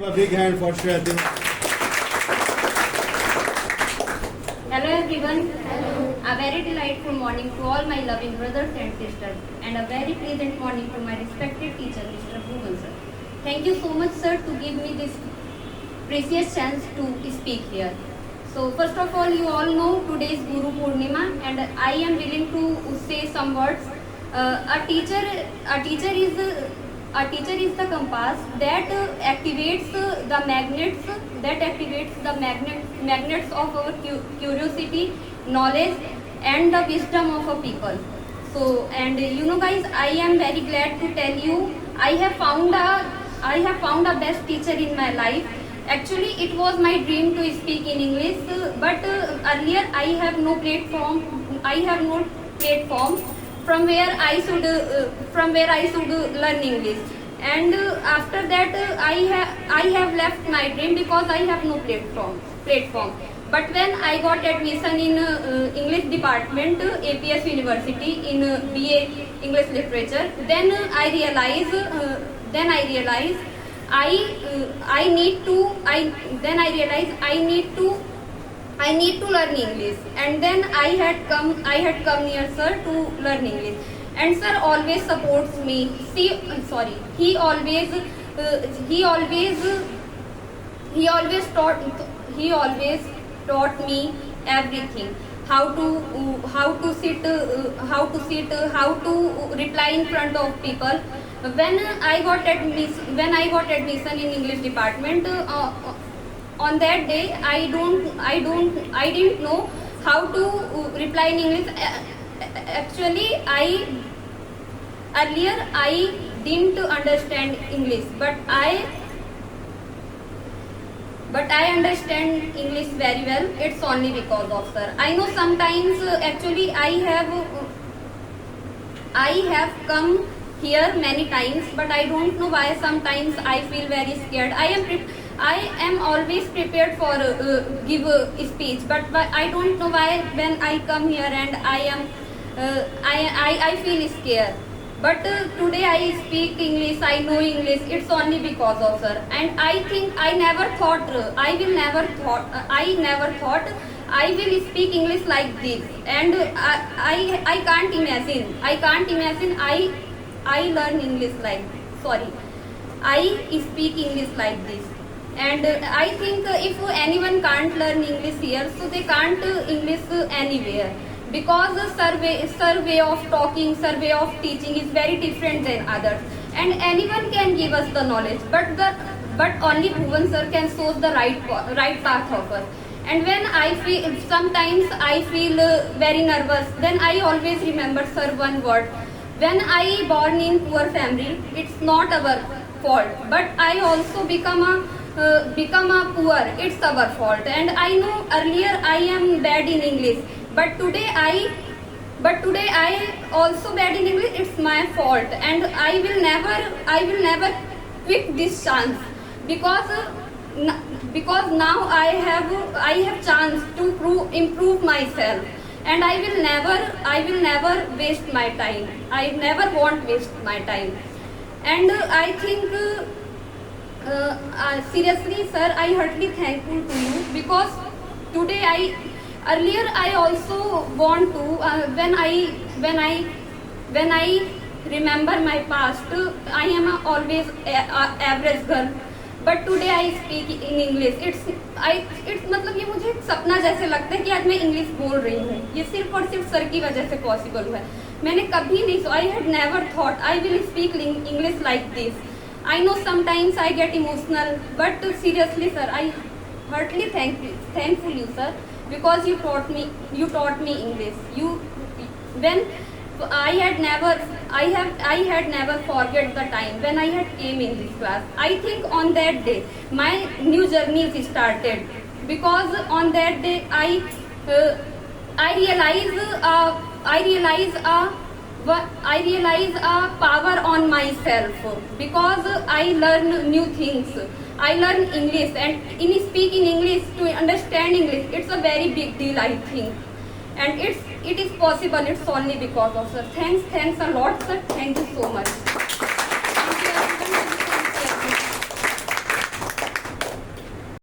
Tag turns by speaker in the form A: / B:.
A: A big hand for Shreya.
B: Hello everyone. Hello. A very delightful morning to all my loving brothers and sisters, and a very pleasant morning to my respected teacher, Mr. Bhuvan sir. Thank you so much, sir, to give me this precious chance to speak here. So first of all, you all know today is Guru Purnima, and I am willing to say some words. A teacher is the compass that activates the magnets of our curiosity, knowledge, and the wisdom of a people. So, and you know, guys, I am very glad to tell you I have found a best teacher in my life. Actually, it was my dream to speak in English, but earlier I have no platform. From where I should learn English. And after that, I have left my dream because I have no platform. But when I got admission in English department, APS University in BA English Literature, then I realized I need to learn English, and then I had come near sir to learn English, and sir always supports me. He always taught me everything. How to sit, how to reply in front of people. When I got admission in English department. On that day, I didn't know how to reply in English. Actually, earlier I didn't understand English, but I understand English very well. It's only because of sir. I know sometimes actually I have come here many times, but I don't know why sometimes I feel very scared. I am always prepared for give a speech, but I don't know why when I come here and I feel scared. But today I speak English, I know English. It's only because of sir. And I think I never thought I will speak English like this. And I can't imagine. I learn English I speak English like this. And I think if anyone can't learn English here, so they can't English anywhere, because sir way of talking, sir way of teaching is very different than others, and anyone can give us the knowledge, but only Bhuvan sir can show the right path of us. And when sometimes I feel very nervous, then I always remember sir one word. When I born in poor family, it's not our fault, but I also become a poor, it's our fault. And I know earlier I am bad in English, but today I also bad in English. It's my fault, and I will never quit this chance, because now I have chance to improve myself, and I will never waste my time. I never want waste my time. And I think seriously, sir, I heartily thankful to you, because today earlier I also want to when I remember my past, I am always a average girl, but today I speak in English. It's मतलब ये मुझे एक सपना जैसे लगता है कि आज मैं इंग्लिश बोल रही हूँ. ये सिर्फ और सिर्फ सर की वजह से पॉसिबल हुआ है. मैंने कभी नहीं I had never thought I will speak English like this. I know sometimes I get emotional, but seriously, sir, I heartily thankful you, sir, because you taught me English. When I had never forget the time when I had came in this class. I think on that day my new journey is started, because on that day I realize a power on myself, because I learn new things. I learn English, and in speaking English, to understand English, it's a very big deal, I think. And it is possible. It's only because of sir. Thanks a lot, sir. Thank you so much.